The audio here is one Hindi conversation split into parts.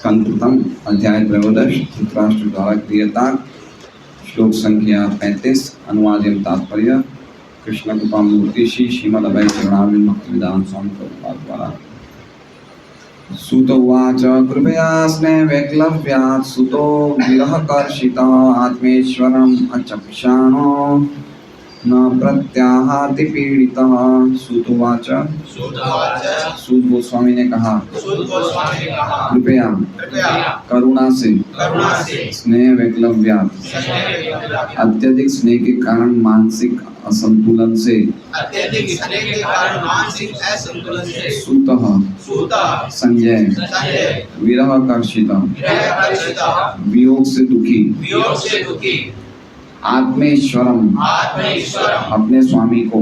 स्कंद प्रथम अध्याय त्रयोदश धृतराष्ट्र द्वारा क्रियता श्लोक संख्या 35 अनुवाद एवं तात्पर्य कृष्ण कृपा मूर्ति श्री श्रीमद अभय चरणारविंद भक्तिवेदांत स्वामी प्रभुपाद द्वारा। सुतो उवाच कृपया स्नेहवैक्लव्यात् सुतो विरहकर्षितः आत्मेश्वरम् अचक्षाणो न प्रत्याहाति पीड़ितः। सूत उवाच सूत गोस्वामी ने कहा कृपया करुणा से स्नेह वैक्लव्यात् अत्यधिक स्नेह के कारण मानसिक असंतुलन से सूतः संजय विरहकर्षित वियोग से दुखी आत्मेश्वरम अपने स्वामी को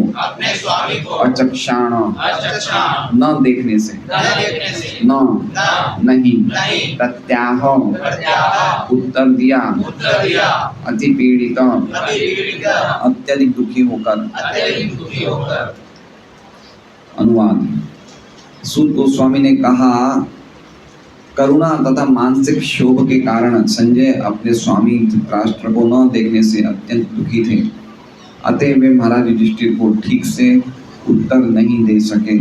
अचक्षाण न देखने से नहीं प्रत्याह उत्तर दिया अति पीड़ित अत्यधिक दुखी होकर। अनुवाद। सूत गोस्वामी ने कहा करुणा तथा मानसिक क्षोभ के कारण संजय अपने स्वामी धृतराष्ट्र को न देखने से अत्यंत दुखी थे, अतः वे महाराज युधिष्ठिर को ठीक से उत्तर नहीं दे सके।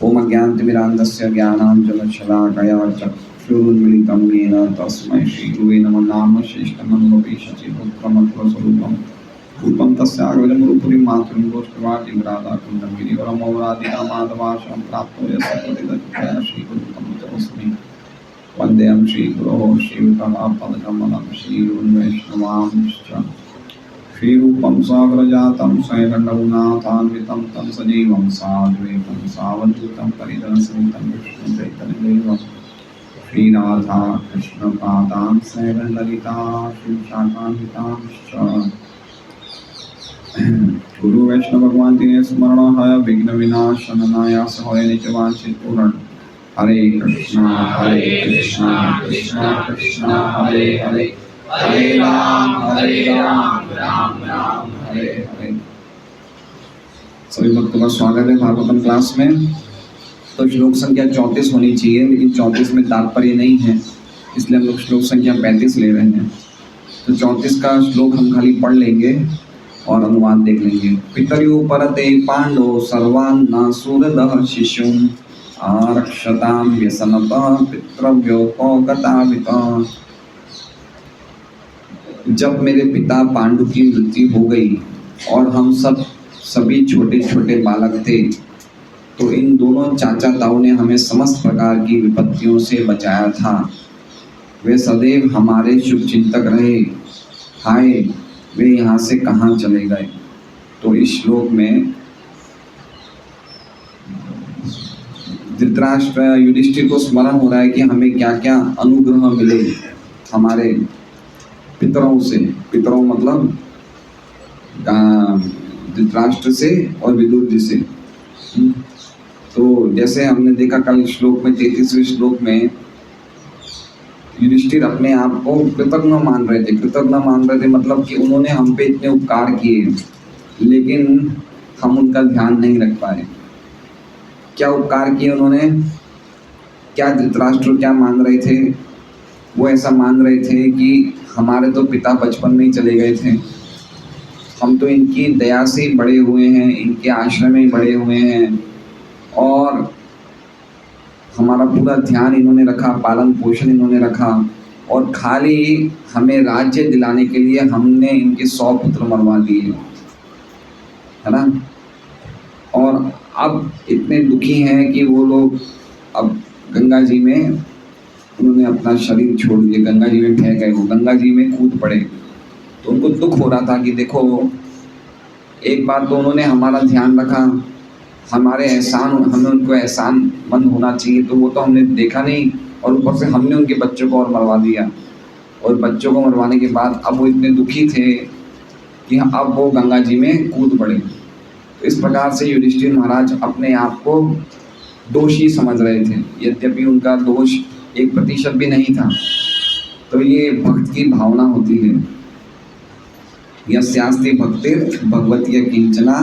ओम अज्ञानतिमिरान्धस्य ज्ञानाञ्जनशलाकया चक्षुरुन्मीलितं येन तस्मै श्रीगुरुवे नमः। नाम श्रेष्ठमन्वपि शचीपुत्रमत्वस्वरूपं रूपं तस्याग्रजं रूपुरीं मातुरीं गोष्ठवाटीं राधाकुण्डं गिरिवरमौरादिता माधवाश्रमं प्राप्तो यस्य प्रतिदत्तया श्रीगुरुं तस्मै वन्देऽहं श्रीगुरोः श्रीयुतपादकमलं श्रीगुरुं वैष्णवांश्च। श्रीरूपं साग्रजातं सैकण्डगुणाथान्वितं तं सजीवं साद्वैतं सावधूतं परिजनसहितं विष्णुचैतन्यदेवं श्रीराधा कृष्णपादां सैकण्डलिता श्रीशाखान्वितांश्च। गुरु वैष्णव भगवान तिने स्मरण है विघ्न विनाशनाय सहोय निज वांछित पूर्ण। हरे कृष्णा कृष्णा कृष्णा हरे हरे हरे राम राम राम हरे हरे। सभी भक्तों का स्वागत है भागवतम क्लास में। तो श्लोक संख्या 34 होनी चाहिए, लेकिन 34 में तात्पर्य नहीं है, इसलिए हम लोग श्लोक संख्या 35 ले रहे हैं। तो 34 का श्लोक हम खाली पढ़ लेंगे और अनुवाद देख लेंगे। पितर्यो परते पांडो सर्वान् सुहृदः शिशुम् आरक्षतां व्यसनतः पितृव्यो गतावितः। जब मेरे पिता पांडु की मृत्यु हो गई और हम सभी छोटे छोटे बालक थे, तो इन दोनों चाचा ताऊ ने हमें समस्त प्रकार की विपत्तियों से बचाया था। वे सदैव हमारे शुभ चिंतक रहे। हाय, वे यहाँ से कहाँ चले गए। तो इस श्लोक में धृतराष्ट्र युधिष्ठिर को स्मरण हो रहा है कि हमें क्या क्या अनुग्रह मिले हमारे पितरों से। पितरों मतलब धृतराष्ट्र से और विदुर जी से। तो जैसे हमने देखा कल श्लोक में 33वें श्लोक में युधिष्ठिर अपने आप को कृतज्ञ मान रहे थे। कृतज्ञ मान रहे थे मतलब कि उन्होंने हम पे इतने उपकार किए, लेकिन हम उनका ध्यान नहीं रख पाए। क्या उपकार किए उन्होंने? क्या धृतराष्ट्र क्या मान रहे थे? वो ऐसा मान रहे थे कि हमारे तो पिता बचपन में ही चले गए थे, हम तो इनकी दया से बड़े हुए हैं, इनके आश्रम में बड़े हुए हैं, और हमारा पूरा ध्यान इन्होंने रखा, पालन पोषण इन्होंने रखा, और खाली हमें राज्य दिलाने के लिए हमने इनके 100 पुत्र मरवा दिए, है ना। और अब इतने दुखी हैं कि वो लोग अब गंगा जी में उन्होंने अपना शरीर छोड़ दिया, गंगा जी में बह गए, वो गंगा जी में कूद पड़े। तो उनको दुख हो रहा था कि देखो, एक बार तो उन्होंने हमारा ध्यान रखा, हमारे एहसान, हमें उनको एहसान मंद होना चाहिए, तो वो तो हमने देखा नहीं, और ऊपर से हमने उनके बच्चों को और मरवा दिया। और बच्चों को मरवाने के बाद अब वो इतने दुखी थे कि अब वो गंगा जी में कूद पड़े। तो इस प्रकार से युधिष्ठिर महाराज अपने आप को दोषी समझ रहे थे, यद्यपि उनका दोष 1% भी नहीं था। तो ये भक्त की भावना होती है। यस्यास्ति भक्तिर्भगवती किंचना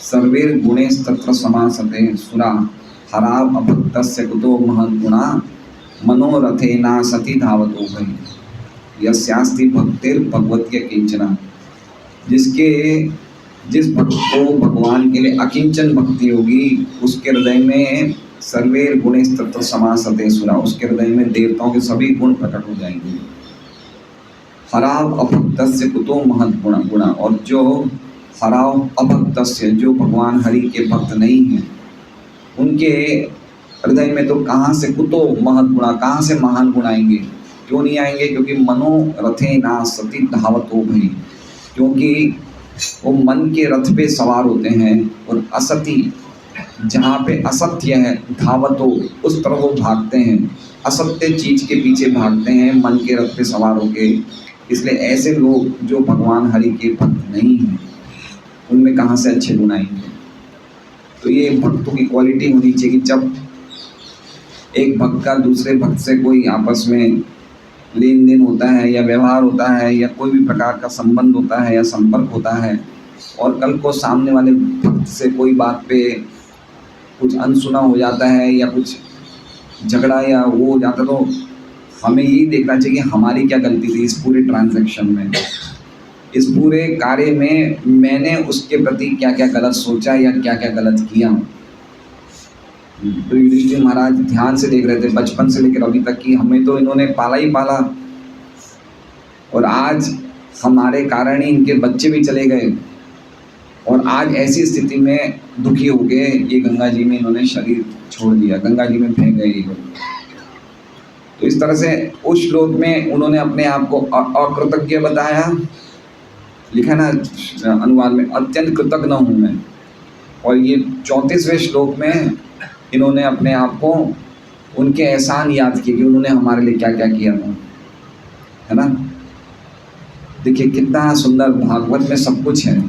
सर्वेर गुणेस्तत्र समासते सुरा हराव अभक्तस्य कुतो महत् गुणा मनोरथेना सती धावतो भई यस्यास्ति भक्तिर भगवत्य किंचना। जिस भक्त को भगवान के लिए अकिंचन भक्ति होगी उसके हृदय में सर्वे गुणे तत्व समासते सुरा, उसके हृदय में देवताओं के सभी गुण प्रकट हो जाएंगे। हराव अभक्तस्य कुतो महत् गुणा, और जो हराव अभक्तस्य, जो भगवान हरि के भक्त नहीं हैं, उनके हृदय में तो कहाँ से कुतो महत् गुणा, कहाँ से महान गुण आएंगे? क्यों नहीं आएंगे? क्योंकि मनोरथे ना सती धावतो भई, क्योंकि वो मन के रथ पे सवार होते हैं और असती, जहाँ पे असत्य है, धावतो, उस तरफ वो भागते हैं, असत्य चीज के पीछे भागते हैं मन के रथ पे सवार होके। इसलिए ऐसे लोग जो भगवान हरि के भक्त नहीं हैं, उनमें कहाँ से अच्छे गुण आएंगे? तो ये भक्तों की क्वालिटी होनी चाहिए कि जब एक भक्त का दूसरे भक्त से कोई आपस में लेन देन होता है या व्यवहार होता है या कोई भी प्रकार का संबंध होता है या संपर्क होता है, और कल को सामने वाले भक्त से कोई बात पे कुछ अनसुना हो जाता है या कुछ झगड़ा या वो हो जाता, तो हमें यही देखना चाहिए कि हमारी क्या गलती थी इस पूरे ट्रांजैक्शन में, इस पूरे कार्य में मैंने उसके प्रति क्या क्या गलत सोचा या क्या क्या गलत किया। तो युधिष्ठिर महाराज ध्यान से देख रहे थे बचपन से लेकर अभी तक कि हमें तो इन्होंने पाला ही पाला, और आज हमारे कारण ही इनके बच्चे भी चले गए, और आज ऐसी स्थिति में दुखी हो गए, ये गंगा जी में इन्होंने शरीर छोड़ दिया, गंगा जी में फेंक गए ये लोग। तो इस तरह से उस श्लोक में उन्होंने अपने आप को अकृतज्ञ बताया, लिखा ना अनुवाद में, अत्यंत कृतज्ञ हूँ मैं। और ये 34वें श्लोक में इन्होंने अपने आप को उनके एहसान याद किए कि उन्होंने हमारे लिए क्या क्या किया था, है ना। देखिए कितना सुंदर, भागवत में सब कुछ है,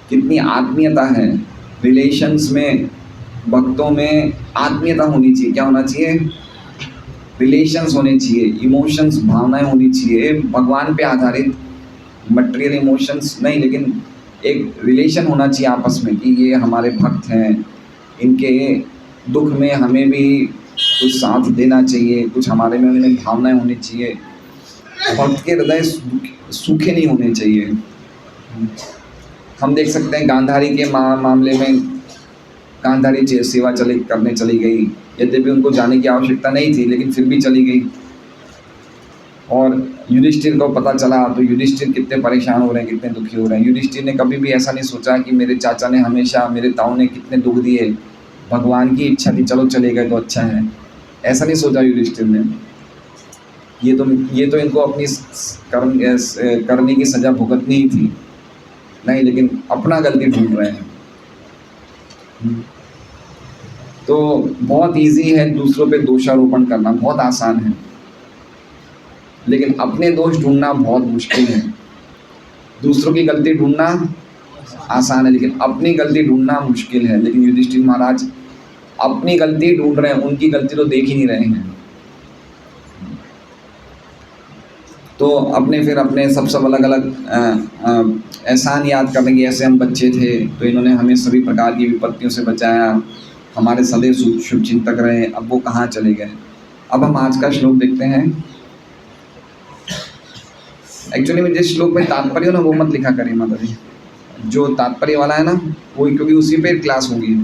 कितनी आत्मीयता है। रिलेशंस में, भक्तों में आत्मीयता होनी चाहिए। क्या होना चाहिए? रिलेशंस होने चाहिए, इमोशंस, भावनाएं होनी चाहिए भगवान पे आधारित, मटेरियल इमोशंस नहीं, लेकिन एक रिलेशन होना चाहिए आपस में कि ये हमारे भक्त हैं, इनके दुख में हमें भी कुछ साथ देना चाहिए, कुछ हमारे में उनमें भावनाएं होनी चाहिए। भक्त के हृदय सूखे नहीं होने चाहिए। हम देख सकते हैं गांधारी के मामले में, गांधारी सेवा करने चली गई, यद्यपि उनको जाने की आवश्यकता नहीं थी लेकिन फिर भी चली गई, और युधिष्ठिर को पता चला तो युधिष्ठिर कितने परेशान हो रहे हैं, कितने दुखी हो रहे हैं। युधिष्ठिर ने कभी भी ऐसा नहीं सोचा कि मेरे चाचा ने हमेशा, मेरे ताऊ ने कितने दुख दिए, भगवान की इच्छा थी चलो चले गए तो अच्छा है, ऐसा नहीं सोचा युधिष्ठिर ने। ये तो इनको अपनी करने की सज़ा भुगतनी ही थी, नहीं, लेकिन अपना गलती ढूंढ रहे हैं। तो बहुत इजी है दूसरों पे दोषारोपण करना, बहुत आसान है, लेकिन अपने दोष ढूंढना बहुत मुश्किल है। दूसरों की गलती ढूंढना आसान है लेकिन अपनी गलती ढूंढना मुश्किल है। लेकिन युधिष्ठिर महाराज अपनी गलती ढूंढ रहे हैं, उनकी गलती तो देख ही नहीं रहे हैं। तो फिर अपने सब अलग अलग एहसान याद करने की, ऐसे हम बच्चे थे तो इन्होंने हमें सभी प्रकार की विपत्तियों से बचाया, हमारे सदैव शुभ चिंतक रहे, अब वो कहाँ चले गए। अब हम आज का श्लोक देखते हैं। एक्चुअली में जिस श्लोक में तात्पर्य हो ना वो मत लिखा करें माता जी, जो तात्पर्य वाला है ना वो, क्योंकि उसी पे क्लास होगी,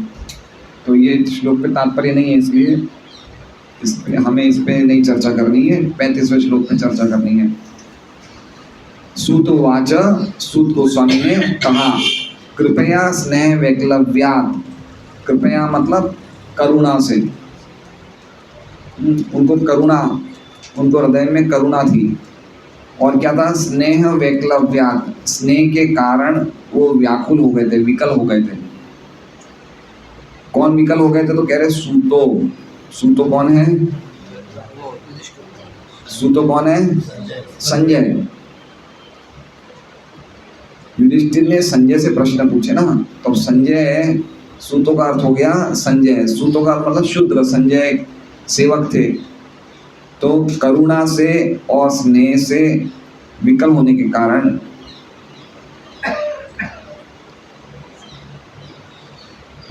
तो ये श्लोक पे तात्पर्य नहीं है, इसलिए हमें इस पे नहीं चर्चा करनी है। 35वें श्लोक पे चर्चा करनी है। सूत उवाच, सूत गोस्वामी ने कहा, कृपया स्नेह वैक्लव्यात्, कृपया मतलब करुणा से, उनको करुणा, उनको हृदय में करुणा थी, और क्या था? स्नेह वैक्लव्यात्, स्नेह के कारण वो व्याकुल हो गए थे, विकल हो गए थे। कौन विकल हो गए थे? तो कह रहे सूतो। सूतो कौन है? सूतो कौन है? संजय। युधिष्ठिर ने संजय से प्रश्न पूछे ना, तो संजय, सूतो का अर्थ हो गया संजय, सूतो का अर्थ मतलब शूद्र, संजय सेवक थे। तो करुणा से और स्नेह से विकल होने के कारण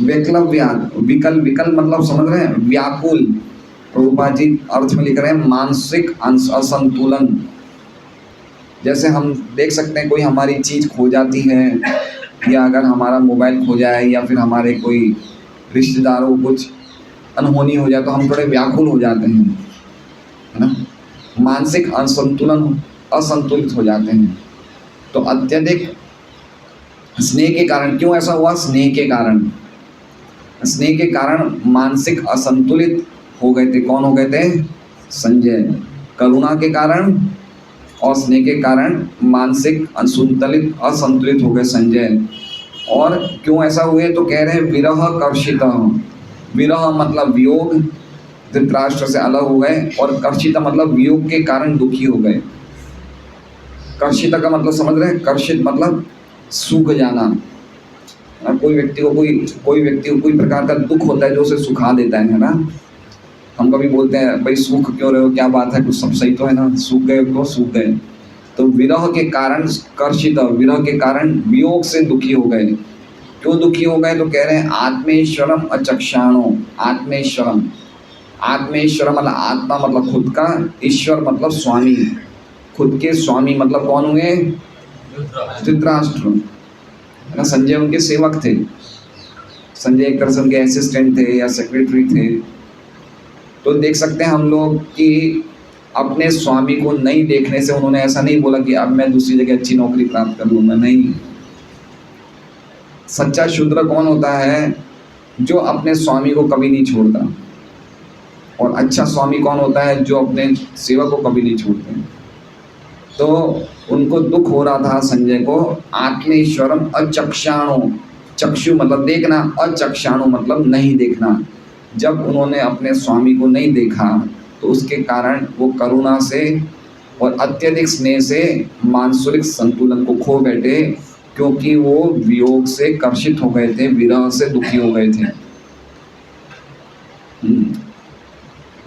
विकल विकल मतलब समझ रहे हैं, व्याकुल। प्रभुपाद जी अर्थ में लिख रहे हैं मानसिक असंतुलन। जैसे हम देख सकते हैं कोई हमारी चीज़ खो जाती है, या अगर हमारा मोबाइल खो जाए, या फिर हमारे कोई रिश्तेदारों को कुछ अनहोनी हो जाए तो हम थोड़े व्याकुल हो जाते हैं, है ना। मानसिक असंतुलित हो जाते हैं। तो अत्यधिक स्नेह के कारण, क्यों ऐसा हुआ? स्नेह के कारण मानसिक असंतुलित हो गए थे। कौन हो गए थे? संजय। करुणा के कारण और स्नेह के कारण मानसिक असंतुलित हो गए संजय। और क्यों ऐसा हुए? तो कह रहे हैं विरह कर्षित। विरह मतलब वियोग, धृतराष्ट्र से अलग हो गए, और कर्षित मतलब वियोग के कारण दुखी हो गए। कर्षित का मतलब समझ रहे हैं? कर्षित मतलब सूख जाना। कोई व्यक्ति को कोई प्रकार का दुख होता है जो उसे सुखा देता है ना। हम कभी बोलते हैं भाई सूख क्यों रहे हो, क्या बात है, कुछ सब सही तो है ना, सूख गए तो सूख गए। तो विरह के कारण कर्षित, विरह के कारण वियोग से दुखी हो गए। क्यों दुखी हो गए? तो कह रहे हैं आत्मेश्वरम अचक्षाणो। आत्मेश्वरम मतलब आत्मा मतलब खुद का, ईश्वर मतलब स्वामी। खुद के स्वामी मतलब कौन हुए? धृतराष्ट्र, है ना। संजय उनके सेवक थे। संजय एक तरह से उनके असिस्टेंट थे या सेक्रेटरी थे। तो देख सकते हैं हम लोग कि अपने स्वामी को नहीं देखने से उन्होंने ऐसा नहीं बोला कि अब मैं दूसरी जगह अच्छी नौकरी प्राप्त कर लूँगा, नहीं। सच्चा शूद्र कौन होता है? जो अपने स्वामी को कभी नहीं छोड़ता। और अच्छा स्वामी कौन होता है? जो अपने सेवक को कभी नहीं छोड़ते। तो उनको दुख हो रहा था संजय को। आत्मेश्वरम अचक्षाणु, चक्षु मतलब देखना, अचक्षाणु मतलब नहीं देखना। जब उन्होंने अपने स्वामी को नहीं देखा तो उसके कारण वो करुणा से और अत्यधिक स्नेह से मानसिक संतुलन को खो बैठे, क्योंकि वो वियोग से कर्षित हो गए थे, विरह से दुखी हो गए थे।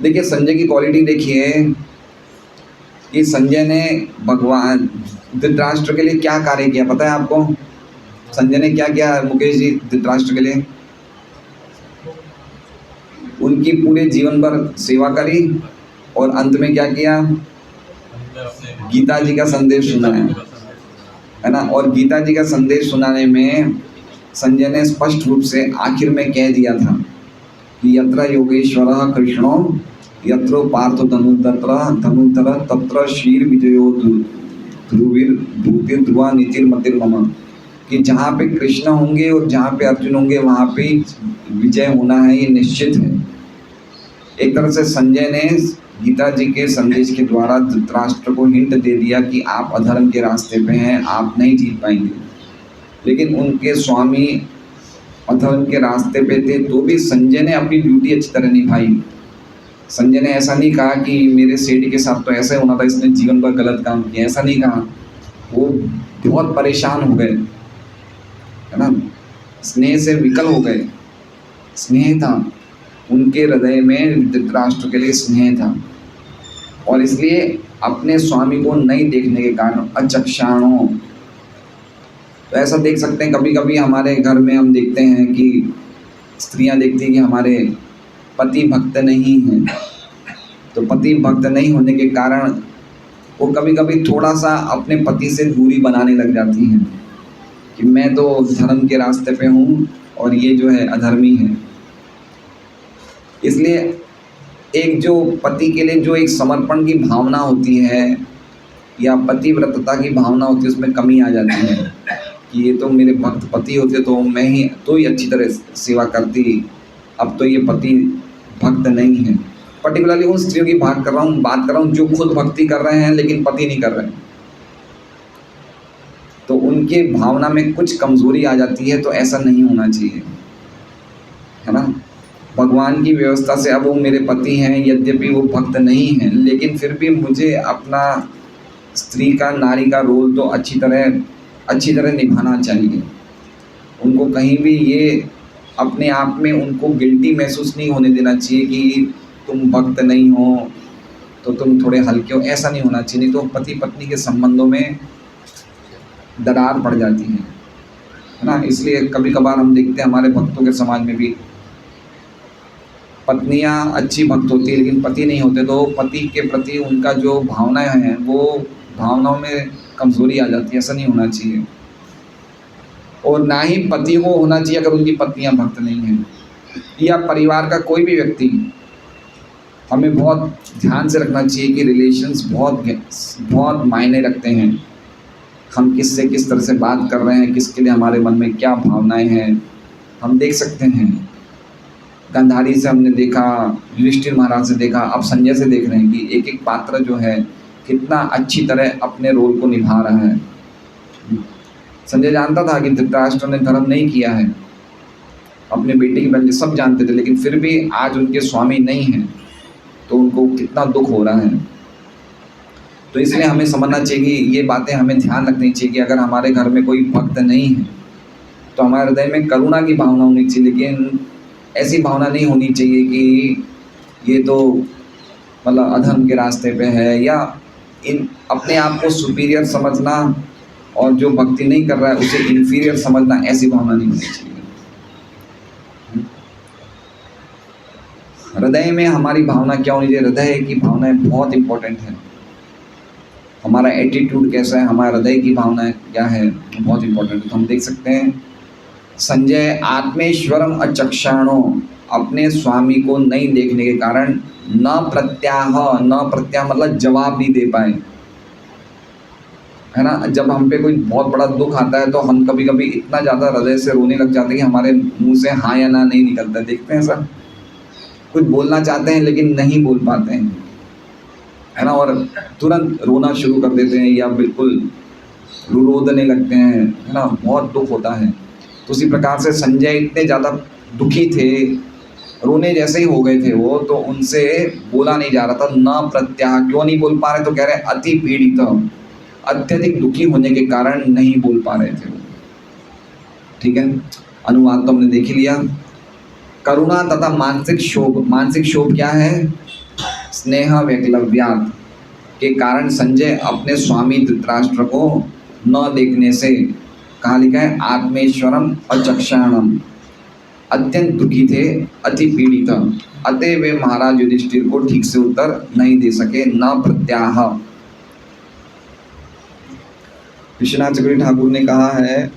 देखिए संजय की क्वालिटी देखिए कि संजय ने भगवान धृतराष्ट्र के लिए क्या कार्य किया, पता है आपको? संजय ने क्या किया मुकेश जी धृतराष्ट्र के लिए? उनकी पूरे जीवन भर सेवा करी, और अंत में क्या किया? गीता जी का संदेश सुनाया, है ना। और गीता जी का संदेश सुनाने में संजय ने स्पष्ट रूप से आखिर में कह दिया था कि यत्र योगेश्वरः कृष्णो यत्रो पार्थ धनुधर तत्र शीर विजयो ध्रुवा नीतिर मतिर मम। कि जहाँ पे कृष्ण होंगे और जहाँ पे अर्जुन होंगे वहाँ पे विजय होना है, ये निश्चित है। एक तरह से संजय ने गीता जी के संदेश के द्वारा धृतराष्ट्र को हिंट दे दिया कि आप अधर्म के रास्ते पे हैं, आप नहीं जीत पाएंगे। लेकिन उनके स्वामी अधर्म के रास्ते पे थे तो भी संजय ने अपनी ड्यूटी अच्छी तरह निभाई। संजय ने ऐसा नहीं कहा कि मेरे सेठ के साथ तो ऐसे होना था, इसने जीवन भर गलत काम किया, ऐसा नहीं कहा। वो बहुत परेशान हो गए, है ना, स्नेह से विकल हो गए। स्नेह था उनके हृदय में, धृतराष्ट्र के लिए स्नेह था, और इसलिए अपने स्वामी को नहीं देखने के कारण अचक्षाणो। तो ऐसा देख सकते हैं कभी कभी हमारे घर में हम देखते हैं कि स्त्रियां देखती हैं कि हमारे पति भक्त नहीं हैं। तो पति भक्त नहीं होने के कारण वो कभी कभी थोड़ा सा अपने पति से दूरी बनाने लग जाती हैं कि मैं तो धर्म के रास्ते पे हूँ और ये जो है अधर्मी है। इसलिए एक जो पति के लिए जो एक समर्पण की भावना होती है या पतिव्रतता की भावना होती है, उसमें कमी आ जाती है कि ये तो मेरे भक्त पति होते तो मैं ही अच्छी तरह सेवा करती, अब तो ये पति भक्त नहीं है। पर्टिकुलरली उन स्त्रियों की बात कर रहा हूँ जो खुद भक्ति कर रहे हैं लेकिन पति नहीं कर रहे, तो उनके भावना में कुछ कमजोरी आ जाती है। तो ऐसा नहीं होना चाहिए, है ना। भगवान की व्यवस्था से अब वो मेरे पति हैं, यद्यपि वो भक्त नहीं हैं, लेकिन फिर भी मुझे अपना स्त्री का, नारी का रोल तो अच्छी तरह निभाना चाहिए। उनको कहीं भी ये अपने आप में उनको गिल्टी महसूस नहीं होने देना चाहिए कि तुम भक्त नहीं हो तो तुम थोड़े हल्के हो, ऐसा नहीं होना चाहिए। नहीं तो पति पत्नी के संबंधों में दरार पड़ जाती है ना। इसलिए कभी कभार हम देखते देखते हैं हमारे भक्तों के समाज में भी, पत्नियां अच्छी भक्त होती है लेकिन पति नहीं होते, तो पति के प्रति उनका जो भावनाएं हैं वो भावनाओं में कमजोरी आ जाती है। ऐसा नहीं होना चाहिए, और ना ही पति को होना चाहिए अगर उनकी पत्नियां भक्त नहीं हैं, या परिवार का कोई भी व्यक्ति। हमें बहुत ध्यान से रखना चाहिए कि रिलेशंस बहुत मायने रखते हैं। हम किससे किस तरह से बात कर रहे हैं, किसके लिए हमारे मन में क्या भावनाएं हैं, हम देख सकते हैं। गांधारी से हमने देखा, युधिष्ठिर महाराज से देखा, अब संजय से देख रहे हैं कि एक एक पात्र जो है कितना अच्छी तरह अपने रोल को निभा रहा है। संजय जानता था कि धृतराष्ट्र ने धर्म नहीं किया है, अपने बेटे की बहन सब जानते थे, लेकिन फिर भी आज उनके स्वामी नहीं हैं तो उनको कितना दुख हो रहा है। तो इसलिए हमें समझना चाहिए कि ये बातें हमें ध्यान रखनी चाहिए कि अगर हमारे घर में कोई भक्त नहीं है तो हमारे हृदय में करुणा की भावना होनी चाहिए, लेकिन ऐसी भावना नहीं होनी चाहिए कि ये तो मतलब अधर्म के रास्ते पे है, या इन अपने आप को सुपीरियर समझना और जो भक्ति नहीं कर रहा है उसे इन्फीरियर समझना, ऐसी भावना नहीं होनी चाहिए। हृदय में हमारी भावना क्या होनी चाहिए? हृदय की भावनाएं बहुत इंपॉर्टेंट है। हमारा एटीट्यूड कैसा है, हमारा हृदय की भावना क्या है, बहुत इंपॉर्टेंट है। तो हम देख सकते हैं संजय आत्मेश्वरम अचक्षाणो, अपने स्वामी को नहीं देखने के कारण न प्रत्याह मतलब जवाब नहीं दे पाए, है ना। जब हम पे कोई बहुत बड़ा दुख आता है तो हम कभी कभी इतना ज़्यादा हृदय से रोने लग जाते हैं कि हमारे मुंह से हाँ या ना नहीं निकलता। देखते हैं सर, कुछ बोलना चाहते हैं लेकिन नहीं बोल पाते हैं, है ना, और तुरंत रोना शुरू कर देते हैं या बिल्कुल रोने लगते हैं, है ना, बहुत दुख होता है। तो उसी प्रकार से संजय इतने ज़्यादा दुखी थे, रोने जैसे ही हो गए थे वो, तो उनसे बोला नहीं जा रहा था। न प्रत्याह, क्यों नहीं बोल पा रहे? तो कह रहे अति पीड़ित, अत्यधिक दुखी होने के कारण नहीं बोल पा रहे थे वो। ठीक है, अनुवाद तो हमने देख ही लिया। करुणा तथा मानसिक क्षोभ, मानसिक क्षोभ क्या है? स्नेह वैक्लव्यात् के कारण संजय अपने स्वामी धृतराष्ट्र को न देखने से, कहाँ लिखा है, आत्मेश्वरम अचक्षाणम, अत्यंत दुखी थे, अति पीड़ित, अतः वे महाराज युधिष्ठिर को ठीक से उत्तर नहीं दे सके। न प्रत्याह, विश्वनाथ चक्रवर्ती ठाकुर ने कहा है,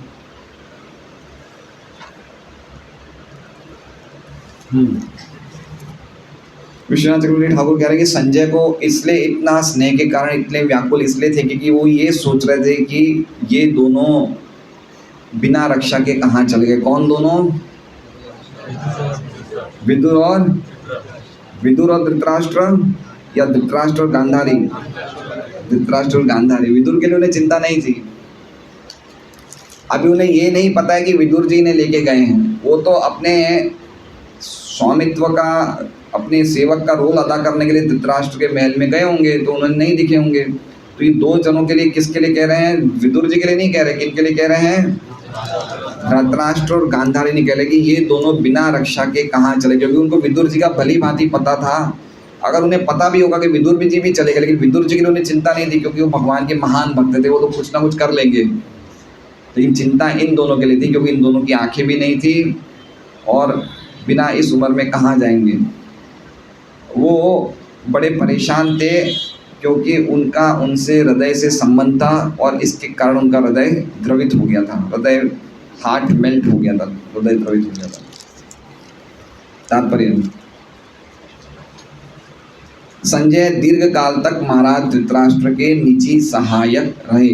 विश्वनाथ चक्रवर्ती ठाकुर कह रहे हैं कि संजय को इसलिए इतना स्नेह के कारण इतने व्याकुल इसलिए थे क्योंकि वो ये सोच रहे थे कि ये दोनों बिना रक्षा के कहाँ चले गए। कौन दोनों? विदुर और धृतराष्ट्र, या धृतराष्ट्र और गांधारी? धृतराष्ट्र और गांधारी। विदुर के लिए उन्हें चिंता नहीं थी, अभी उन्हें ये नहीं पता है कि विदुर जी ने लेके गए हैं। वो तो अपने स्वामित्व का, अपने सेवक का रोल अदा करने के लिए धृतराष्ट्र के महल में गए होंगे, तो उन्हें नहीं दिखे होंगे। तो ये दो जनों के लिए, किसके लिए कह रहे हैं? विदुर जी के लिए नहीं कह रहे, किनके लिए कह रहे हैं? धृतराष्ट्र और गांधारी ने कह रहे कि ये दोनों बिना रक्षा के कहाँ चले, क्योंकि उनको विदुर जी का भली भांति पता था। अगर उन्हें पता भी होगा कि विदुर जी भी चले गए, लेकिन विदुर जी के लिए उन्हें चिंता नहीं थी क्योंकि वो भगवान के महान भक्त थे, वो तो कुछ ना कुछ कर लेंगे। लेकिन चिंता इन दोनों के लिए थी क्योंकि इन दोनों की आंखें भी नहीं थी और बिना इस उम्र में कहाँ जाएंगे। वो बड़े परेशान थे क्योंकि उनका उनसे हृदय से संबंध था और इसके कारण उनका हृदय द्रवित हो गया था, हृदय हार्ट मेल्ट हो गया था, हृदय द्रवित हो गया था। तात्पर्य, संजय दीर्घ काल तक महाराज धृतराष्ट्र के निजी सहायक रहे,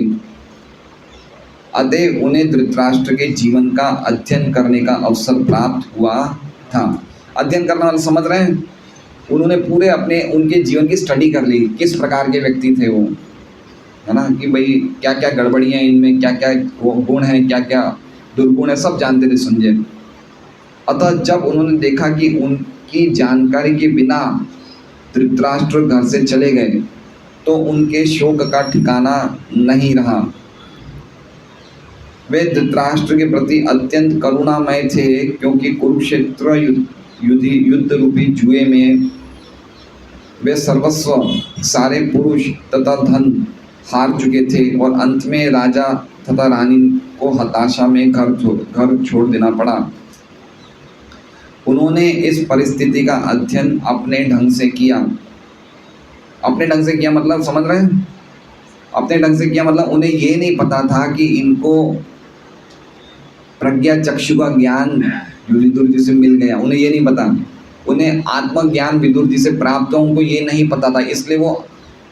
अतः उन्हें धृतराष्ट्र के जीवन का अध्ययन करने का अवसर प्राप्त हुआ था। अध्ययन करना वाला समझ रहे हैं? उन्होंने पूरे अपने उनके जीवन की स्टडी कर ली, किस प्रकार के व्यक्ति थे वो, है ना, कि भाई क्या क्या गड़बड़ियाँ इनमें, क्या क्या गुण हैं, क्या क्या दुर्गुण है, सब जानते थे संजय। अतः जब उन्होंने देखा कि उनकी जानकारी के बिना धृतराष्ट्र घर से चले गए तो उनके शोक का ठिकाना नहीं रहा। वे धृतराष्ट्र के प्रति अत्यंत करुणामय थे क्योंकि कुरुक्षेत्र युद्ध रूपी जुए में वे सर्वस्व, सारे पुरुष तथा धन हार चुके थे और अंत में राजा तथा रानी को हताशा में घर छोड़ देना पड़ा। उन्होंने इस परिस्थिति का अध्ययन अपने ढंग से किया। अपने ढंग से किया मतलब समझ रहे हैं? अपने ढंग से किया मतलब उन्हें ये नहीं पता था कि इनको प्रज्ञा चक्षु का ज्ञान विदुर जी से मिल गया, उन्हें ये नहीं पता। उन्हें आत्मज्ञान विदुर जी से प्राप्त हो, उनको ये नहीं पता था। इसलिए वो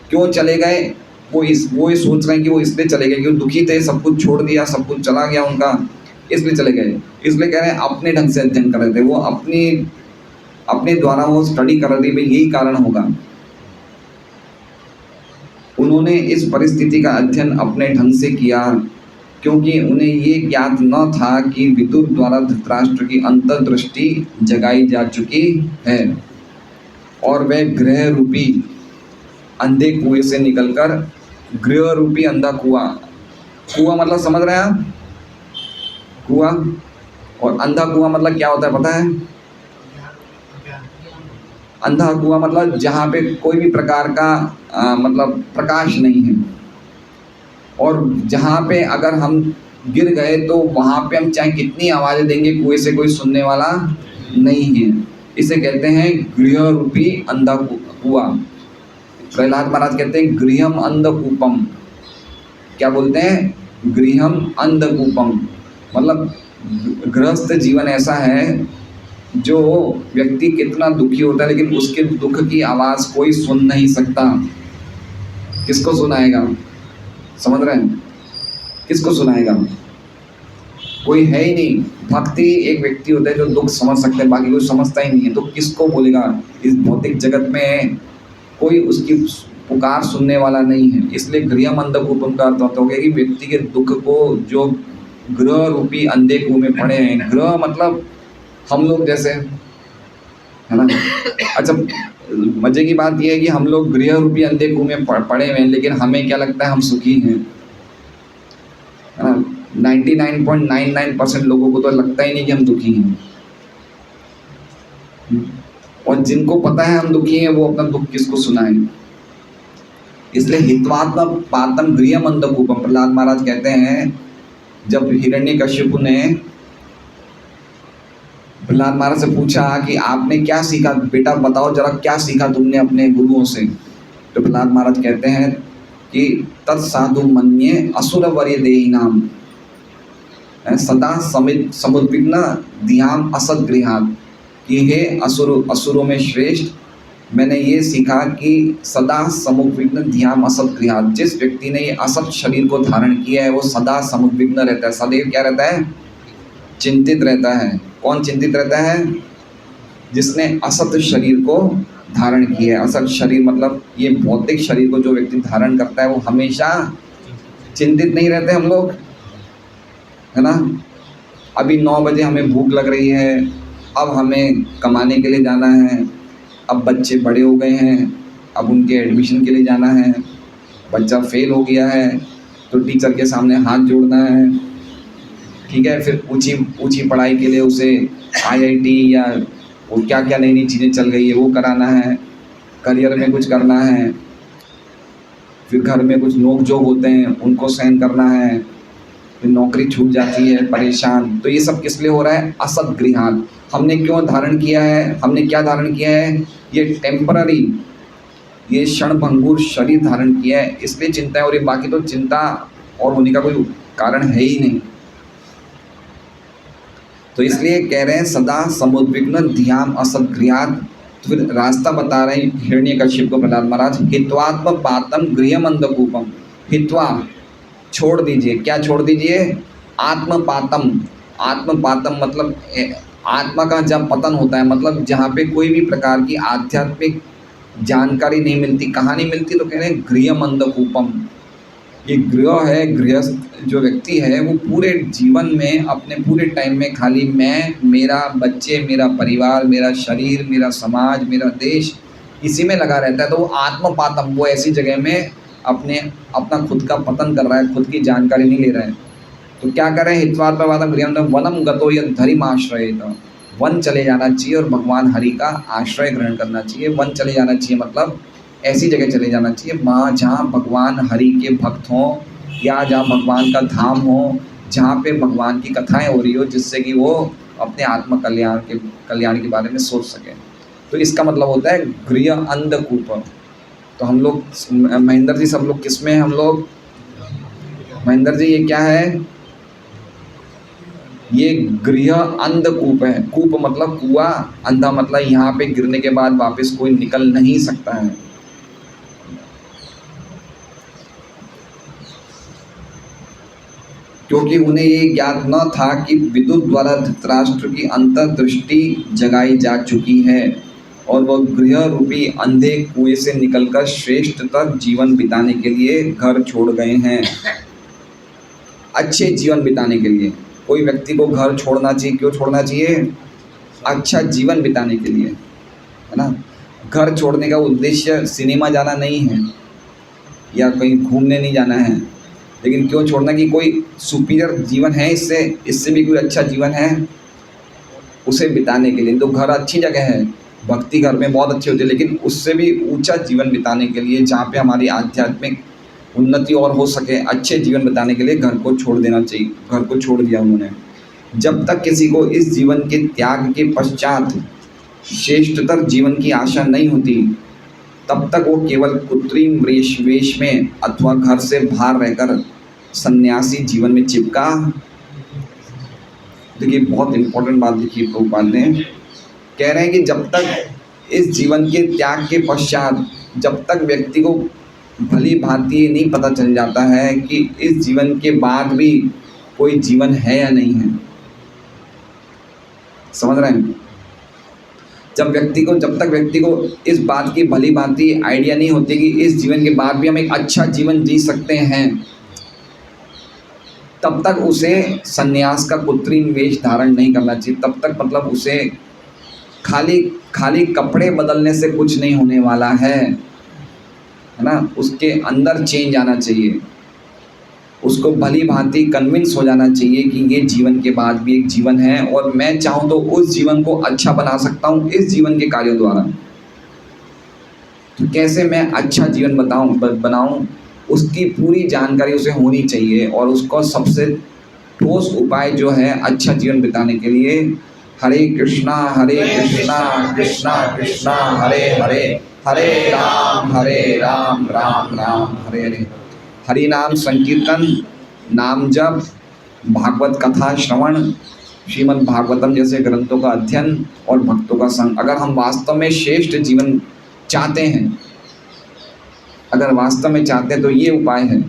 क्यों चले गए, वो ये सोच रहे हैं कि वो इसलिए चले गए क्योंकि दुखी थे, सब कुछ छोड़ दिया, सब कुछ चला गया उनका, इसलिए चले गए। इसलिए कह रहे हैं अपने ढंग से अध्ययन कर रहे थे, वो अपने द्वारा वो स्टडी कर रहे थे, भाई यही कारण होगा। उन्होंने इस परिस्थिति का अध्ययन अपने ढंग से किया क्योंकि उन्हें ये ज्ञात न था कि विदुर द्वारा धृतराष्ट्र की अंतर्दृष्टि जगाई जा चुकी है और वह गृह रूपी अंधे कुएं से निकलकर गृह रूपी अंधा कुआं, कुआं मतलब समझ रहे हैं आप? कुआं और अंधा कुआं मतलब क्या होता है पता है? अंधा कुआं मतलब जहाँ पे कोई भी प्रकार का मतलब प्रकाश नहीं है, और जहाँ पे अगर हम गिर गए तो वहाँ पे हम चाहे कितनी आवाज़ें देंगे कुएं से कोई सुनने वाला नहीं है। इसे कहते हैं गृह रूपी अंधा कुआं। प्रहलाद महाराज कहते हैं गृहम अंधकूपम। क्या बोलते हैं? गृहम अंधकूपम मतलब गृहस्थ जीवन ऐसा है जो व्यक्ति कितना दुखी होता है लेकिन उसके दुख की आवाज़ कोई सुन नहीं सकता। किसको सुनाएगा? समझ रहे हैं? किसको सुनाएगा? कोई है ही नहीं। भक्ति एक व्यक्ति होता है जो दुख समझ सकते हैं, बाकी कोई समझता ही नहीं है, तो किसको बोलेगा? इस भौतिक जगत में कोई उसकी पुकार सुनने वाला नहीं है। इसलिए गृहम अंधकूपम का अर्थ होता है कि व्यक्ति के दुख को जो गृह रूपी अंधे कुएं में पड़े हैं, गृह मतलब हम लोग जैसे, है ना? अच्छा, मजे की बात यह है कि हम लोग गृह रूपी अंधे कुएं में पड़े हुए हैं, लेकिन हमें क्या लगता है हम सुखी हैं, है ना? 99.99% लोगों को तो लगता ही नहीं कि हम दुखी हैं, और जिनको पता है हम दुखी हैं वो अपना दुख किसको सुनाएं? इसलिए हित्वात्म पातम गृहम अंधकूपम। प्रहलाद महाराज कहते हैं जब हिरण्यकश्यपु ने प्रहलाद महाराज से पूछा कि आपने क्या सीखा, बेटा बताओ जरा क्या सीखा तुमने अपने गुरुओं से, तो प्रहलाद महाराज कहते हैं कि तत्साधु मन्ये असुर वर्य देहि नाम सदा समुद्विग्न धियाम असद गृहात। कि हे असुरों में श्रेष्ठ, मैंने ये सीखा कि सदा समुद्विग्न धियाम असद गृहात। जिस व्यक्ति ने ये असत शरीर को धारण किया है वो सदा समुद्विग्न रहता है, सदैव क्या रहता है? चिंतित रहता है। कौन चिंतित रहता है? जिसने असत शरीर को धारण किया है। असत शरीर मतलब ये भौतिक शरीर को जो व्यक्ति धारण करता है वो हमेशा चिंतित नहीं रहते हम लोग, है ना? अभी 9 बजे हमें भूख लग रही है, अब हमें कमाने के लिए जाना है, अब बच्चे बड़े हो गए हैं, अब उनके एडमिशन के लिए जाना है, बच्चा फेल हो गया है तो टीचर के सामने हाथ जोड़ना है, ठीक है? फिर ऊंची पढ़ाई के लिए उसे IIT या वो क्या क्या नई नई चीज़ें चल गई है वो कराना है, करियर में कुछ करना है, फिर घर में कुछ नोक झोंक होते हैं उनको सहन करना है, फिर नौकरी छूट जाती है, परेशान। तो ये सब किस लिए हो रहा है? असत गृहात। हमने क्यों धारण किया है? हमने क्या धारण किया है? ये टेम्पररी, ये क्षणभंगुर शरीर धारण किया है, इसलिए चिंता है। और ये बाकी तो चिंता और होने का कोई कारण है ही नहीं। तो इसलिए कह रहे हैं सदा समुद्विग्न धियाम असत गृहात। तो फिर रास्ता बता रहे हैं हिरण्यकश्यप को प्रहलाद महाराज, हित्वात्म पातम गृहम अंधकूपम। हित्वा छोड़ दीजिए, क्या छोड़ दीजिए? आत्मपातम। आत्मपातम मतलब आत्मा का जब पतन होता है, मतलब जहाँ पे कोई भी प्रकार की आध्यात्मिक जानकारी नहीं मिलती। कहाँ नहीं मिलती? तो कह रहे हैं गृहम अंधकूपम। ये गृह है, गृहस्थ जो व्यक्ति है वो पूरे जीवन में अपने पूरे टाइम में खाली मैं, मेरा, बच्चे, मेरा परिवार, मेरा शरीर, मेरा समाज, मेरा देश, इसी में लगा रहता है। तो वो आत्मपातम, वो ऐसी जगह में अपना खुद का पतन कर रहा है, खुद की जानकारी नहीं ले रहा है। तो क्या करें? हित्वात्मपातम गृहम वनम गतो यद धरिम आश्रयेत। वन चले जाना चाहिए और भगवान हरि का आश्रय ग्रहण करना चाहिए। वन चले जाना चाहिए मतलब ऐसी जगह चले जाना चाहिए वहाँ जहाँ भगवान हरि के भक्त हों, या जहाँ भगवान का धाम हो, जहाँ पे भगवान की कथाएं हो रही हो, जिससे कि वो अपने आत्म कल्याण के कल्याण के बारे में सोच सकें। तो इसका मतलब होता है गृह अंधकूप। तो हम लोग महेंद्र जी, सब लोग किस में हैं हम लोग? महेंद्र जी, ये क्या है? ये गृह अंधकूप है। कूप मतलब कुआं, अंधा मतलब यहाँ पे गिरने के बाद वापस कोई निकल नहीं सकता है। क्योंकि उन्हें ये ज्ञात न था कि विदुर द्वारा धृतराष्ट्र की अंतर्दृष्टि जगाई जा चुकी है और वह गृह रूपी अंधे कुएं से निकलकर श्रेष्ठतर जीवन बिताने के लिए घर छोड़ गए हैं। अच्छे जीवन बिताने के लिए कोई व्यक्ति को घर छोड़ना चाहिए। क्यों छोड़ना चाहिए? अच्छा जीवन बिताने के लिए, है ना। घर छोड़ने का उद्देश्य सिनेमा जाना नहीं है या कहीं घूमने नहीं जाना है, लेकिन क्यों छोड़ना कि कोई सुपीरियर जीवन है, इससे भी कोई अच्छा जीवन है उसे बिताने के लिए। तो घर अच्छी जगह है, भक्ति घर में बहुत अच्छी होती है, लेकिन उससे भी ऊंचा जीवन बिताने के लिए, जहाँ पे हमारी आध्यात्मिक उन्नति और हो सके, अच्छे जीवन बिताने के लिए घर को छोड़ देना चाहिए। घर को छोड़ दिया उन्होंने। जब तक किसी को इस जीवन के त्याग के पश्चात श्रेष्ठतर जीवन की आशा नहीं होती, तब तक वो केवल कृत्रिम वेश में अथवा घर से बाहर रहकर सन्यासी जीवन में चिपका। देखिए, बहुत इंपॉर्टेंट बात लिखी प्रभुपाद ने। कह रहे हैं कि जब तक इस जीवन के त्याग के पश्चात, जब तक व्यक्ति को भली भांति नहीं पता चल जाता है कि इस जीवन के बाद भी कोई जीवन है या नहीं है, समझ रहे हैं? जब तक व्यक्ति को इस बात की भली भांति आइडिया नहीं होती कि इस जीवन के बाद भी हम एक अच्छा जीवन जी सकते हैं, तब तक उसे सन्यास का कृत्रिम वेश धारण नहीं करना चाहिए। तब तक मतलब उसे खाली कपड़े बदलने से कुछ नहीं होने वाला है ना। उसके अंदर चेंज आना चाहिए। उसको भली भांति कन्विंस हो जाना चाहिए कि ये जीवन के बाद भी एक जीवन है और मैं चाहूँ तो उस जीवन को अच्छा बना सकता हूँ इस जीवन के कार्यों द्वारा। तो कैसे मैं अच्छा जीवन बनाऊँ, उसकी पूरी जानकारी उसे होनी चाहिए। और उसको सबसे ठोस उपाय जो है अच्छा जीवन बिताने के लिए, हरे कृष्णा कृष्णा कृष्णा हरे हरे, हरे राम राम राम हरे हरे। हरि नाम संकीर्तन, नाम जप, भागवत कथा श्रवण, श्रीमद् भागवतम जैसे ग्रंथों का अध्ययन और भक्तों का संग। अगर हम वास्तव में श्रेष्ठ जीवन चाहते हैं, तो ये उपाय है,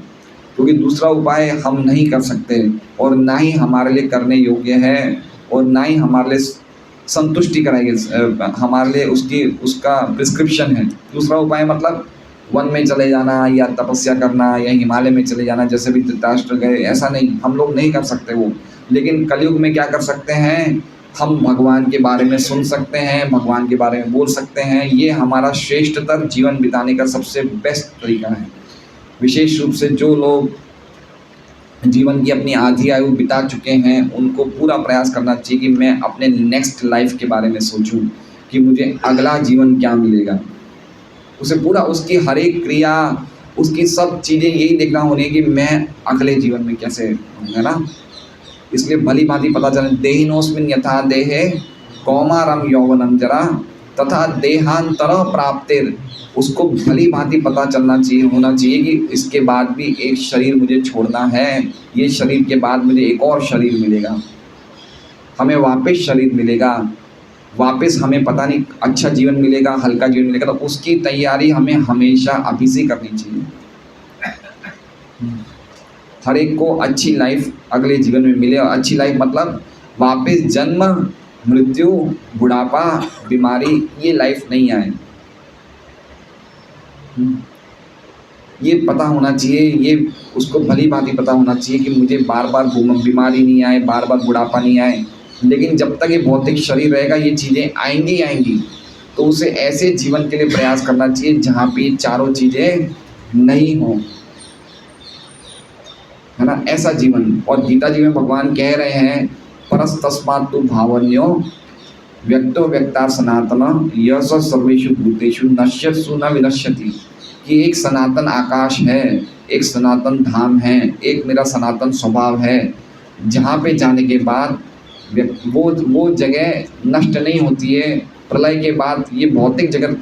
क्योंकि दूसरा उपाय हम नहीं कर सकते और ना ही हमारे लिए करने योग्य है और ना ही हमारे लिए संतुष्टि कराएगी, हमारे लिए उसका प्रिस्क्रिप्शन है। दूसरा उपाय मतलब वन में चले जाना या तपस्या करना या हिमालय में चले जाना, जैसे भी धृतराष्ट्र गए, ऐसा नहीं, हम लोग नहीं कर सकते वो। लेकिन कलयुग में क्या कर सकते हैं, हम भगवान के बारे में सुन सकते हैं, भगवान के बारे में बोल सकते हैं। ये हमारा श्रेष्ठतर जीवन बिताने का सबसे बेस्ट तरीका है। विशेष रूप से जो लोग जीवन की अपनी आधी आयु बिता चुके हैं, उनको पूरा प्रयास करना चाहिए कि मैं अपने नेक्स्ट लाइफ के बारे में सोचूं कि मुझे अगला जीवन क्या मिलेगा। उसे पूरा उसकी हर एक क्रिया, उसकी सब चीज़ें यही देखना होनी कि मैं अगले जीवन में कैसे होऊंगा ना। इसलिए भली भांति पता चले, देहिनोस्मिन् यथा देहे कौमारम यौवनम जरा तथा देहांतर प्राप्तिर। उसको भली भांति पता चलना चाहिए, होना चाहिए कि इसके बाद भी एक शरीर मुझे छोड़ना है, ये शरीर के बाद मुझे एक और शरीर मिलेगा, हमें वापस शरीर मिलेगा, वापस हमें पता नहीं अच्छा जीवन मिलेगा, हल्का जीवन मिलेगा। तो उसकी तैयारी हमें हमेशा अभी से करनी चाहिए। हर एक को अच्छी लाइफ अगले जीवन में मिले। और अच्छी लाइफ मतलब वापस जन्म, मृत्यु, बुढ़ापा, बीमारी, ये लाइफ नहीं आए। ये पता होना चाहिए, ये उसको भली भांति पता होना चाहिए कि मुझे बार बार बीमारी नहीं आए, बार बार बुढ़ापा नहीं आए। लेकिन जब तक ये भौतिक शरीर रहेगा, ये चीज़ें आएंगी। तो उसे ऐसे जीवन के लिए प्रयास करना चाहिए जहाँ पे ये चारों चीज़ें नहीं हो, है ना, ऐसा जीवन। और गीता जी में भगवान कह रहे हैं, परस्तस्मात् तु भावन्यो व्यक्तो व्यक्ता सनातन यश सर्वेषु भूतेषु नश्यत्सु न विनश्यति। कि एक सनातन आकाश है, एक सनातन धाम है, एक मेरा सनातन स्वभाव है, जहाँ पे जाने के बाद वो जगह नष्ट नहीं होती है। प्रलय के बाद ये भौतिक जगत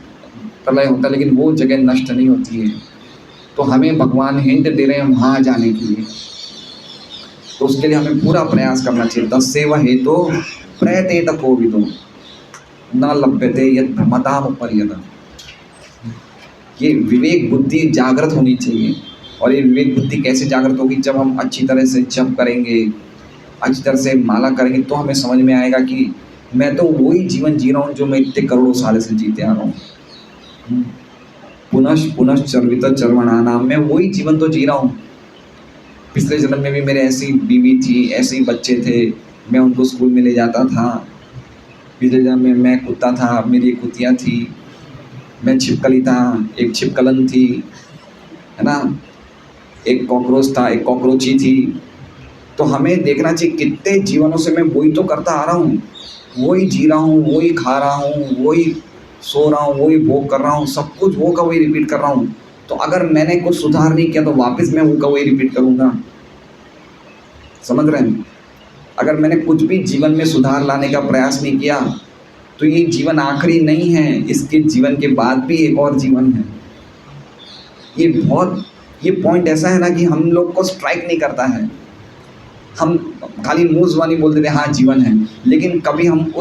प्रलय होता है, लेकिन वो जगह नष्ट नहीं होती है। तो हमें भगवान हिंट दे रहे हैं वहाँ जाने के लिए, तो उसके लिए हमें पूरा प्रयास करना चाहिए। तस्सेव हेतो प्रयतेत कोविदो न लभ्यते यत् भ्रमताम पर्यत। ये विवेक बुद्धि जागृत होनी चाहिए। और ये विवेक बुद्धि कैसे जागृत होगी? जब हम अच्छी तरह से जप करेंगे, अच्छी तरह से माला करेंगे, तो हमें समझ में आएगा कि मैं तो वही जीवन जी रहा हूँ जो मैं इतने करोड़ों साल से जीते आ रहा हूँ। पुनः पुनः चर्वित चर्वणा नाम, मैं वही जीवन तो जी रहा हूँ। पिछले जन्म में भी मेरे ऐसी बीवी थी, ऐसे ही बच्चे थे, मैं उनको स्कूल में ले जाता था। पिछले जन्म में मैं कुत्ता था, मेरी एक कुतिया थी। मैं छिपकली था, एक छिपकलन थी, है ना। एक कॉकरोच था, एक कॉकरोची थी। तो हमें देखना चाहिए कितने जीवनों से मैं वही तो करता आ रहा हूँ, वही जी रहा हूँ, वही खा रहा हूँ, वही सो रहा हूँ, वही भोग कर रहा हूँ, सब कुछ वो का वही रिपीट कर रहा हूँ। तो अगर मैंने कुछ सुधार नहीं किया तो वापस मैं वो का वही रिपीट करूँगा। समझ रहे हैं? अगर मैंने कुछ भी जीवन में सुधार लाने का प्रयास नहीं किया तो ये जीवन आखिरी नहीं है, इसके जीवन के बाद भी एक और जीवन है। ये पॉइंट ऐसा है ना कि हम लोग को स्ट्राइक नहीं करता है। हम खाली मुँह ज़ुबानी बोल देते हैं हाँ जीवन है, लेकिन कभी हम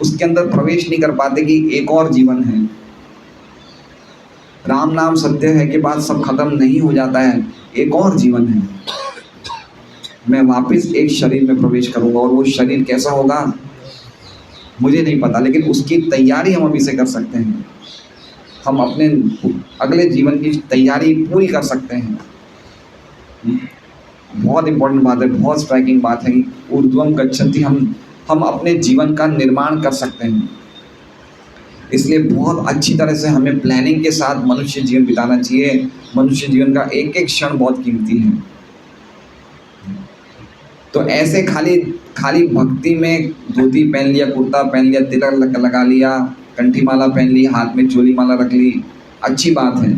उसके अंदर प्रवेश नहीं कर पाते कि एक और जीवन है। राम नाम सत्य है के बाद सब खत्म नहीं हो जाता है, एक और जीवन है। मैं वापस एक शरीर में प्रवेश करूंगा, और वो शरीर कैसा होगा मुझे नहीं पता, लेकिन उसकी तैयारी हम अभी से कर सकते हैं। हम अपने अगले जीवन की तैयारी पूरी कर सकते हैं। बहुत इंपॉर्टेंट बात है, बहुत स्ट्राइकिंग बात है कि ऊर्ध्वम गच्छन्ति, हम अपने जीवन का निर्माण कर सकते हैं। इसलिए बहुत अच्छी तरह से हमें प्लानिंग के साथ मनुष्य जीवन बिताना चाहिए। मनुष्य जीवन का एक एक क्षण बहुत कीमती है। तो ऐसे खाली भक्ति में धोती पहन लिया, कुर्ता पहन लिया, तिलक लगा लिया, कंठी माला पहन ली, हाथ में चोली माला रख ली, अच्छी बात है,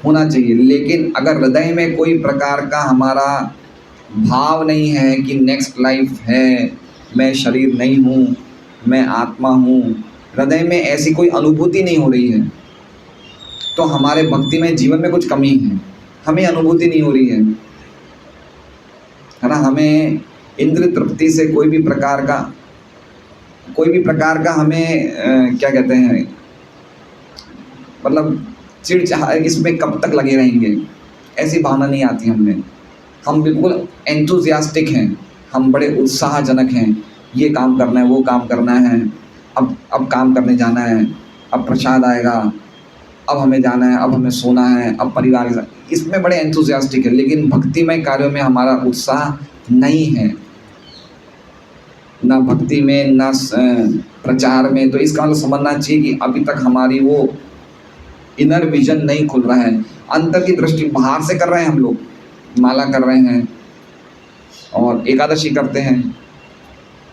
होना चाहिए। लेकिन अगर हृदय में कोई प्रकार का हमारा भाव नहीं है कि नेक्स्ट लाइफ है, मैं शरीर नहीं हूँ, मैं आत्मा हूँ, हृदय में ऐसी कोई अनुभूति नहीं हो रही है, तो हमारे भक्ति में जीवन में कुछ कमी है। हमें अनुभूति नहीं हो रही है ना। हमें इंद्र तृप्ति से कोई भी प्रकार का हमें क्या कहते हैं, मतलब चिड़चिड़ा, इसमें कब तक लगे रहेंगे, ऐसी भावना नहीं आती हमें। हम बिल्कुल एंथुजियास्टिक हैं, हम बड़े उत्साहजनक हैं, ये काम करना है, वो काम करना है, अब काम करने जाना है, अब प्रसाद आएगा, अब हमें जाना है, अब हमें सोना है, अब परिवार के साथ, इसमें बड़े एंथुजियास्टिक है। लेकिन भक्तिमय कार्यों में हमारा उत्साह नहीं है, ना भक्ति में, ना प्रचार में। तो इसका मतलब समझना चाहिए कि अभी तक हमारी वो इनर विजन नहीं खुल रहा है। अंतर की दृष्टि बाहर से कर रहे हैं, हम लोग माला कर रहे हैं और एकादशी करते हैं,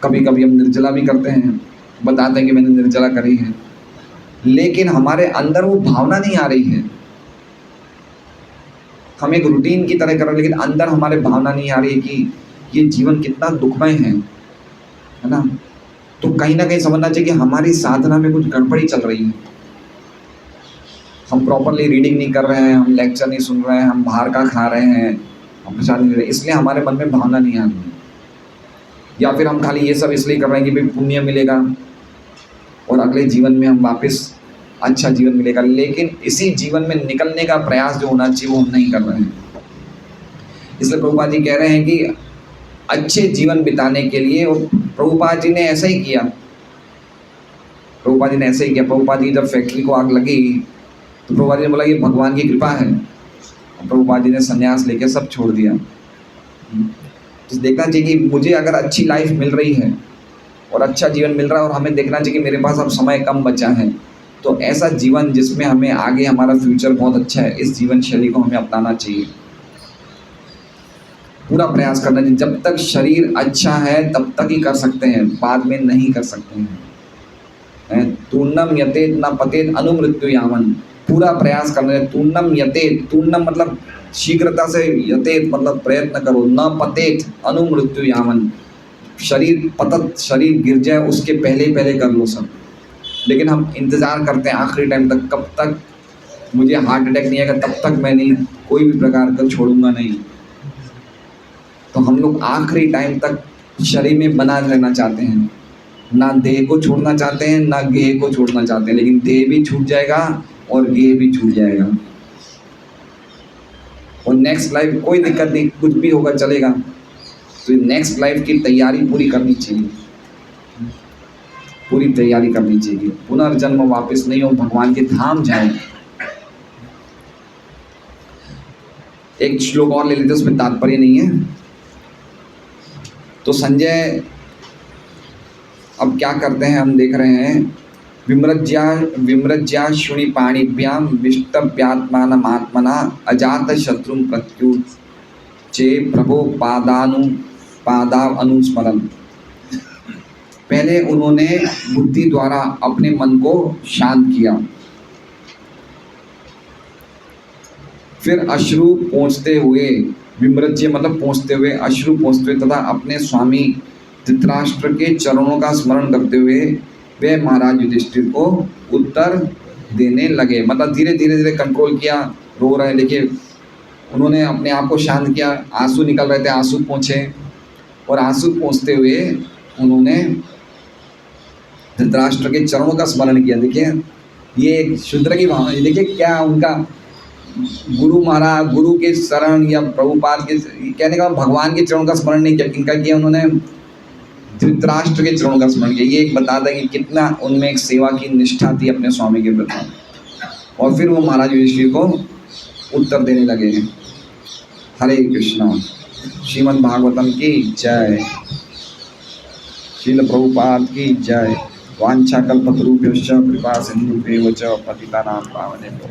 कभी कभी हम निर्जला भी करते हैं, बताते हैं कि मैंने निर्जला करी है, लेकिन हमारे अंदर वो भावना नहीं आ रही है। हम एक रूटीन की तरह कर रहे हैं, लेकिन अंदर हमारे भावना नहीं आ रही है कि ये जीवन कितना दुखमय है ना। तो कहीं ना कहीं समझना चाहिए कि हमारी साधना में कुछ गड़बड़ी चल रही है। हम प्रॉपरली रीडिंग नहीं कर रहे हैं, हम लेक्चर नहीं सुन रहे हैं, हम बाहर का खा रहे हैं, हम प्रसाद नहीं ले रहे, इसलिए हमारे मन में भावना नहीं आ रही है। या फिर हम खाली ये सब इसलिए कर रहे हैं कि भाई पुण्य मिलेगा और अगले जीवन में हम वापस अच्छा जीवन मिलेगा, लेकिन इसी जीवन में निकलने का प्रयास जो होना चाहिए वो हम नहीं कर रहे हैं। इसलिए प्रभुपाद जी कह रहे हैं कि अच्छे जीवन बिताने के लिए, और प्रभुपाद जी ने ऐसा ही किया। प्रभुपाद जी जब फैक्ट्री को आग लगी तो प्रभुपाद जी ने बोला ये भगवान की कृपा है, प्रभुपाद जी ने संन्यास लेके सब छोड़ दिया। तो देखना चाहिए कि मुझे अगर अच्छी लाइफ मिल रही है और अच्छा जीवन मिल रहा है, और हमें देखना चाहिए कि मेरे पास अब समय कम बचा है, तो ऐसा जीवन जिसमें हमें आगे हमारा फ्यूचर बहुत अच्छा है, इस जीवन शैली को हमें अपनाना चाहिए, पूरा प्रयास करना चाहिए। जब तक शरीर अच्छा है तब तक ही कर सकते हैं, बाद में नहीं कर सकते हैं। तूर्णम यतेत न पतेत अनुमृत्यु यावन, पूरा प्रयास करना है। तूर्णम यतेत, तूर्णम मतलब शीघ्रता से, यतेत मतलब प्रयत्न करो, न पतेत अनुमृत्यु यावन, शरीर गिर जाए उसके पहले ही पहले कर लो सब। लेकिन हम इंतज़ार करते हैं आखिरी टाइम तक, कब तक मुझे हार्ट अटैक नहीं आएगा तब तक मैं नहीं कोई भी प्रकार का छोड़ूंगा नहीं। तो हम लोग आखिरी टाइम तक शरीर में बना रहना चाहते हैं, ना देह को छोड़ना चाहते हैं ना गेह को छोड़ना चाहते हैं, लेकिन देह भी छूट जाएगा और गेह भी छूट जाएगा। और नेक्स्ट लाइफ कोई दिक्कत नहीं, कुछ भी होगा चलेगा। तो नेक्स्ट लाइफ की तैयारी पूरी करनी चाहिए, पूरी तैयारी करनी चाहिए। पुनर्जन्म वापस नहीं हो, भगवान के धाम जाए। एक श्लोक और ले लेते, उसमें तात्पर्य नहीं है। तो संजय अब क्या करते हैं, हम देख रहे हैं, विमृज्या शुनि पाणिभ्याम विष्टव्यात्मानमात्मना अजात शत्रु प्रत्यु चे प्रभो पादाव अनुस्मरण। पहले उन्होंने बुद्धि द्वारा अपने मन को शांत किया, फिर अश्रु पहुँचते हुए, विमृज्य मतलब पहुँचते हुए, अश्रु पहुँचते हुए तथा अपने स्वामी धृतराष्ट्र के चरणों का स्मरण करते हुए वे महाराज युधिष्ठिर को उत्तर देने लगे। मतलब धीरे धीरे कंट्रोल किया, रो रहे, देखिए उन्होंने अपने आप को शांत किया, आंसू निकल रहे थे, आंसू पहुँचे, और आंसू पहुँचते हुए उन्होंने धृतराष्ट्र के चरणों का स्मरण किया। देखिए ये एक शूद्र की भावना, देखिए क्या उनका गुरु महाराज, गुरु के शरण या प्रभुपाद के, कहने का भगवान के चरणों का स्मरण नहीं किया, किनका किया उन्होंने, धृतराष्ट्र के चरणों का स्मरण किया। ये एक बताता है कि कितना उनमें एक सेवा की निष्ठा थी अपने स्वामी के प्रति। और फिर वो महाराज युधिष्ठिर को उत्तर देने लगे। हरे कृष्णा। श्रीमद् भागवतम की जय। श्रील प्रभुपाद की जय। वांछाकल्पतरुभ्यश्च कृपा सिन्धुभ्येव च पतितानां पावनेभ्यो